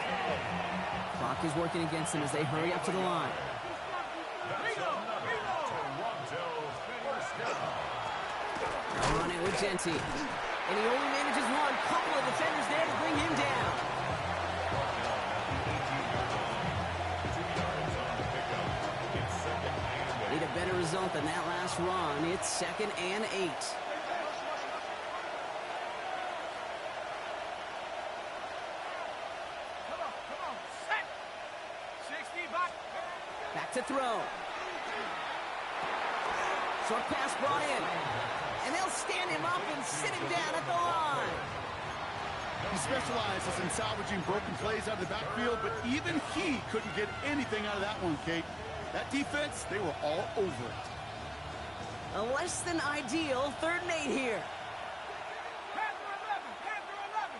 Clock is working against them as they hurry up to the line. On it with Genty. And he only manages one. Couple of defenders there to bring him down. Need a better result than that last run. It's 2nd and 8. Come on. Set. 60 back. Back to throw. Short pass brought in. And they'll stand him up and sit him down at the line. He specializes in salvaging broken plays out of the backfield, but even he couldn't get anything out of that one, Kate. That defense, they were all over it. A less than ideal 3rd and 8 here. Panther 11.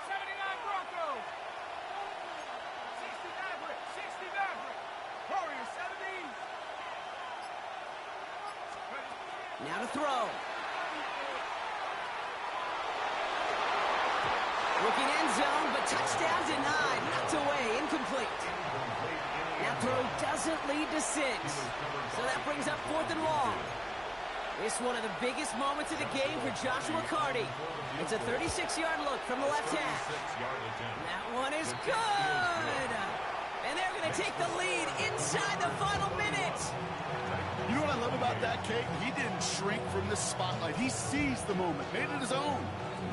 79 Broncos. 60 Maverick. 60 Maverick. Warriors 70. Now to throw. Looking end zone, but touchdown denied. Knocked away, incomplete. That throw doesn't lead to 6. So that brings up 4th and long. It's one of the biggest moments of the game for Joshua Carty. It's a 36-yard look from the left half. That one is good. And they're going to take the lead inside the final minute. You know what I love about that, Kate? He didn't shrink from the spotlight. He seized the moment, made it his own.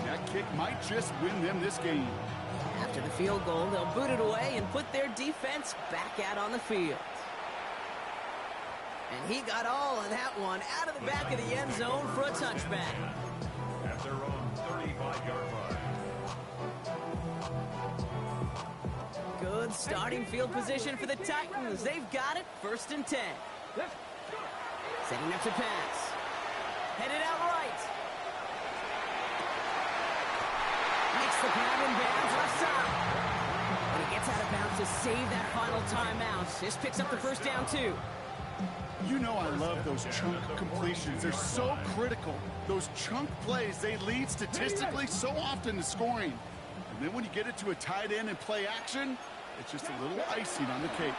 That kick might just win them this game. After the field goal, they'll boot it away and put their defense back out on the field. And he got all of that one out of the back of the end zone for a touchback. At their own 35-yard line. Good starting field position for the Titans. They've got it, 1st and 10. Setting up to pass. Headed out right. Makes the grab in bounds left side. And he gets out of bounds to save that final timeout. This picks up the first down, too. You know I love those chunk completions. They're so critical. Those chunk plays, they lead statistically so often to scoring. And then when you get it to a tight end and play action, it's just a little icing on the cake.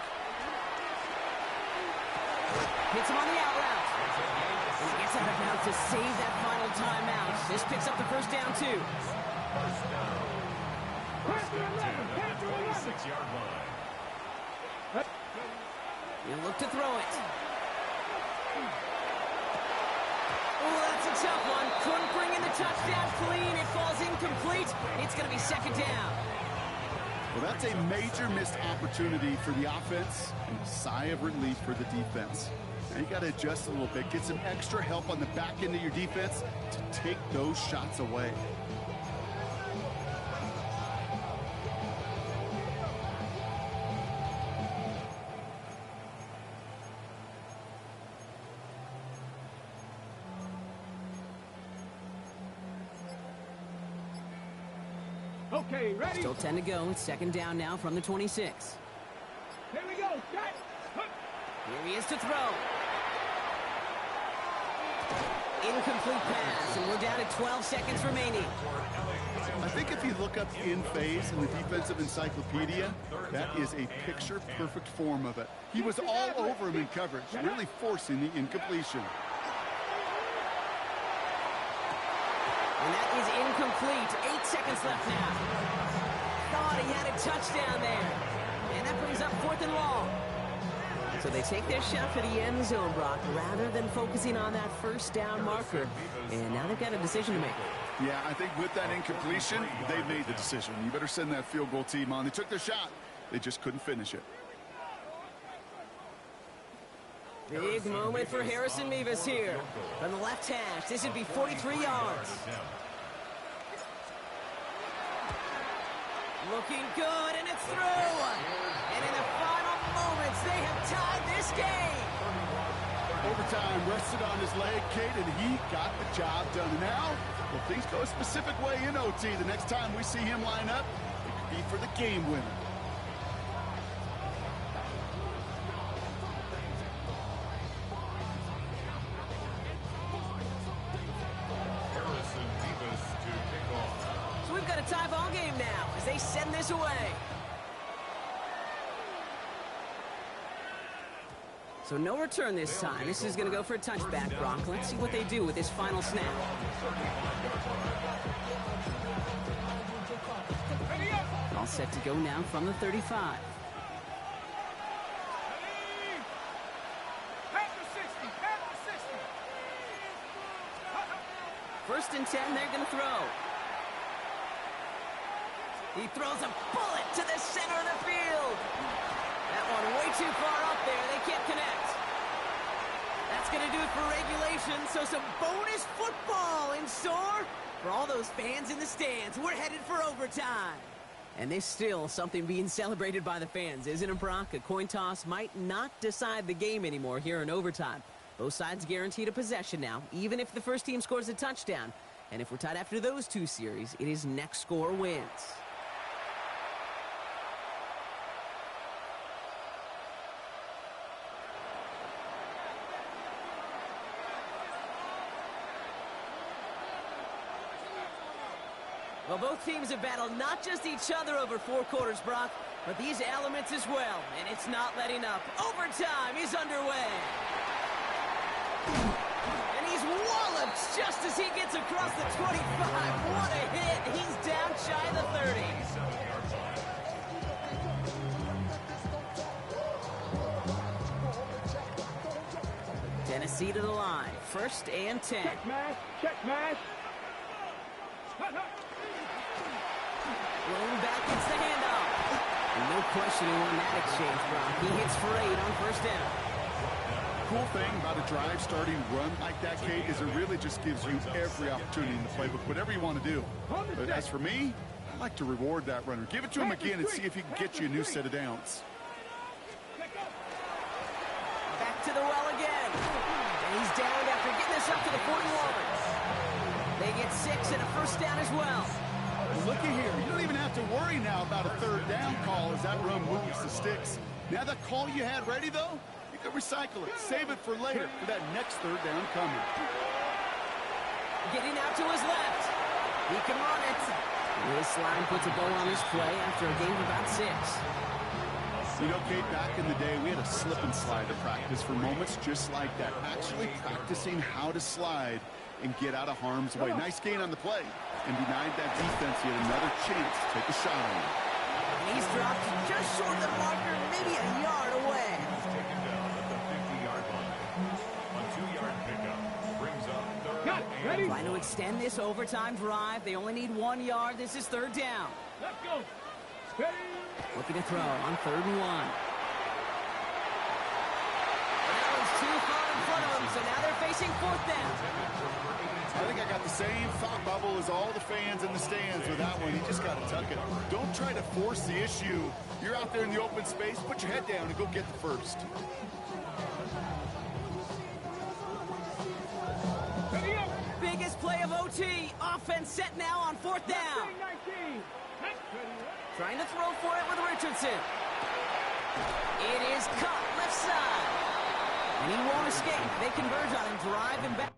Hits him on the out route. And he gets out of bounds to save that final timeout. This picks up the first down, too. First down. First and 10 at the 26-yard line. You look to throw it. Oh, that's a tough one. Couldn't bring in the touchdown clean. It falls incomplete. It's going to be 2nd down. Well, that's a major missed opportunity for the offense and a sigh of relief for the defense. Now you got to adjust a little bit, get some extra help on the back end of your defense to take those shots away. Okay, ready? Still 10 to go. 2nd down now from the 26. Here we go. Set. Here he is to throw. Incomplete pass, and we're down to 12 seconds remaining. I think if you look up in phase in the defensive encyclopedia, that is a picture-perfect form of it. He was all over him in coverage, really forcing the incompletion. And that is incomplete. 8 seconds left now. Thought he had a touchdown there. And that brings up 4th and long. So they take their shot for the end zone, Brock, rather than focusing on that first down marker. And now they've got a decision to make. Yeah, I think with that incompletion, they made the decision. You better send that field goal team on. They took their shot. They just couldn't finish it. Big moment for Harrison Mevis here. From the left hash, this would be 43 yards. looking good, and it's through. And in the final moments, they have tied this game. Overtime rested on his leg, Kate, and he got the job done. And now, well, things go a specific way in OT. The next time we see him line up, it could be for the game winner. So we've got a tie ball game now as they send this away. So no return this time. This is going to go for a touchback, Brock. Let's see what they do with this final snap. All set to go now from the 35. First and 10, they're going to throw. He throws a bullet to the center of the field. That one way too far up there. They can't connect. That's going to do it for regulation. So some bonus football in store for all those fans in the stands. We're headed for overtime. And there's still something being celebrated by the fans, isn't it, Brock? A coin toss might not decide the game anymore here in overtime. Both sides guaranteed a possession now, even if the first team scores a touchdown. And if we're tied after those two series, it is next score wins. Well, both teams have battled not just each other over 4 quarters, Brock, but these elements as well, and it's not letting up. Overtime is underway. And he's walloped just as he gets across the 25. What a hit. He's down shy of the 30. Tennessee to the line. First and 10. Check mash. Check mash. Rolling back, gets the handoff. And no question he won that exchange, Brock. He hits for 8 on first down. Cool thing about a drive starting run like that, Kate, is it really just gives you every opportunity in the playbook, whatever you want to do. But as for me, I like to reward that runner. Give it to him again and see if he can get you a new set of downs. Back to the well again. And he's down after getting this up to the 41. They get 6 and a first down as well. Look at here. You don't even have to worry now about a third down call as that run moves the sticks. Now that call you had ready, though, you can recycle it. Save it for later for that next third down coming. Getting out to his left. He can run it. This line puts a bow on this play after a gain of about 6. You know, Kate, back in the day, we had a slip and slide to practice for moments just like that. Actually practicing how to slide and get out of harm's way. Nice gain on the play. And denied that defense yet another chance to take a shot on him. And he's dropped just short of the marker, maybe a yard away. Taken down at the 50-yard line. A 2-yard pickup brings up third and Ready? Trying to extend this overtime drive. They only need 1 yard. This is third down. Let's go. Ready? Looking to throw on 3rd and 1. And that one's too far in front of them, so now they're facing 4th down. I think I got the same thought bubble as all the fans in the stands with that one. You just got to tuck it. Don't try to force the issue. You're out there in the open space. Put your head down and go get the first. Ready up. Biggest play of OT. Offense set now on 4th down. 19. Trying to throw for it with Richardson. It is caught left side. And he won't escape. They converge on him, drive him back.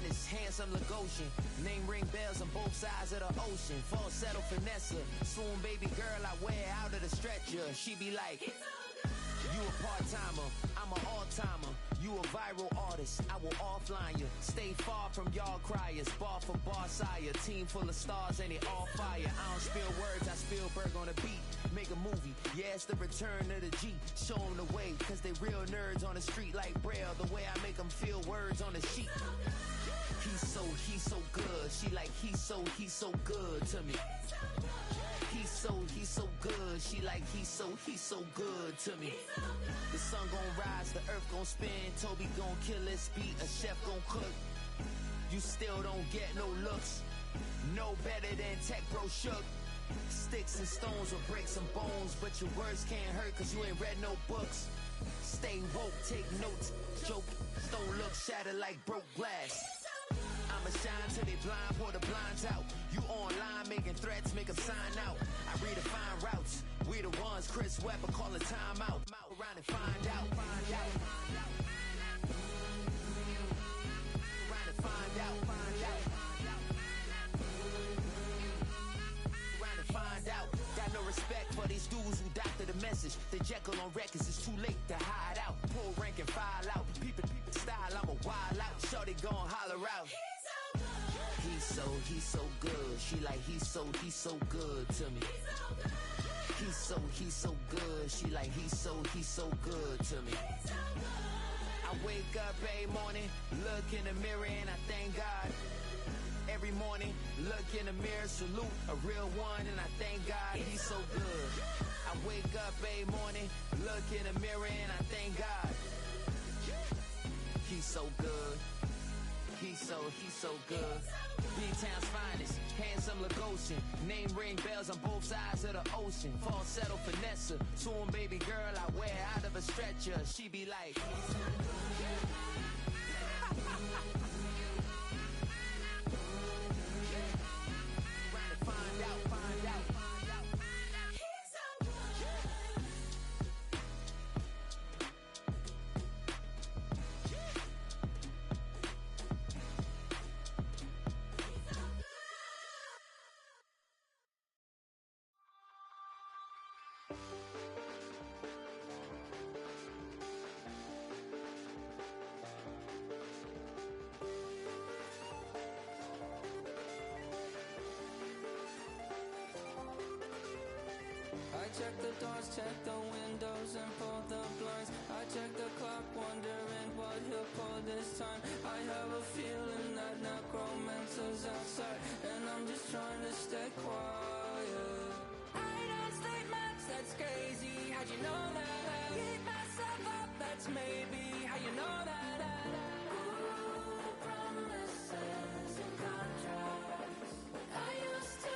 finest, handsome Lagosian. Name ring bells on both sides of the ocean. Falsetto finesse, swoon baby girl I wear out of the stretcher. She be like, you a part-timer, I'm an all-timer. You a viral artist, I will offline you. Stay far from y'all criers, bar for bar sire. Team full of stars and it all fire. I don't spill words, I spill Berg on the beat. Make a movie, yeah, it's the return of the G. Show them the way, cause they real nerds on the street like Braille. The way I make them feel words on the sheet. He's so good. She like, he's so good to me. He's so good. She like, he's so good to me. The sun gon' rise, the earth gon' spin. Toby gon' kill this beat, a chef gon' cook. You still don't get no looks. No better than Tech Bro Shook. Sticks and stones will break some bones, but your words can't hurt cause you ain't read no books. Stay woke, take notes, joke. Don't look shattered like broke glass. I'ma shine till they blind, pour the blinds out. You online making threats, make them sign out. I redefine routes. We the ones Chris Webber call a timeout. Around and find out. Around and find out. Around and find out. Got no respect for these dudes who doctor the message. The Jekyll on records, it's too late to hide out. Pull rank and file out. People style, I'm a wild out. Shorty gon' holler out. He's so good. She like, he's so good to me. He's so good. She like, he's so good to me. I wake up every morning, look in the mirror and I thank God. Every morning, look in the mirror, salute a real one and I thank God he's so good. I wake up every morning, look in the mirror and I thank God. He's so good. He's so good. B-Town's finest, handsome Lagosian. Name ring bells on both sides of the ocean. Falsetto finesse, swoon baby girl I wear out of a stretcher. She be like, trying to find out. Check the doors, check the windows and pull the blinds. I check the clock, wondering what he'll pull this time. I have a feeling that necromancer's outside, and I'm just trying to stay quiet. I don't sleep much, that's crazy. How'd you know that? Keep myself up, that's maybe how you know that. Ooh, promises and contracts I used to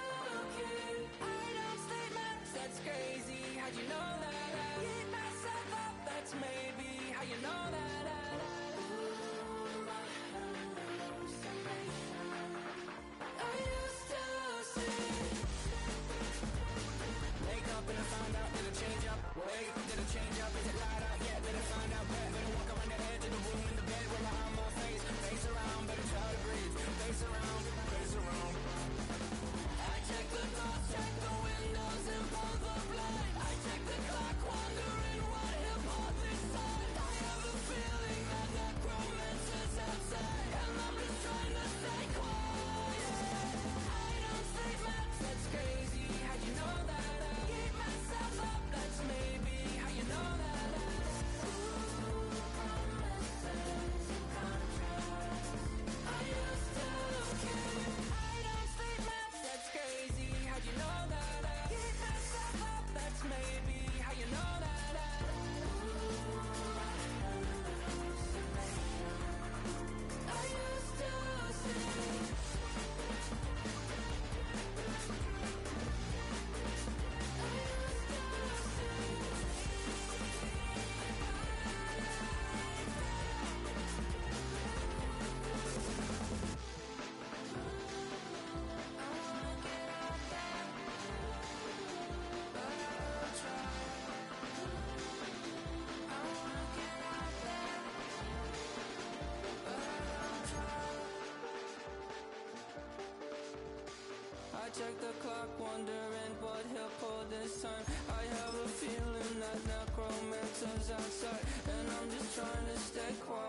keep. I don't sleep much, that's crazy. How'd you know that? Keep myself up, that's maybe how you know that. Ooh, my hands I check the clock, wondering what he'll pull this time. I have a feeling that necromancer's outside, and I'm just trying to stay quiet.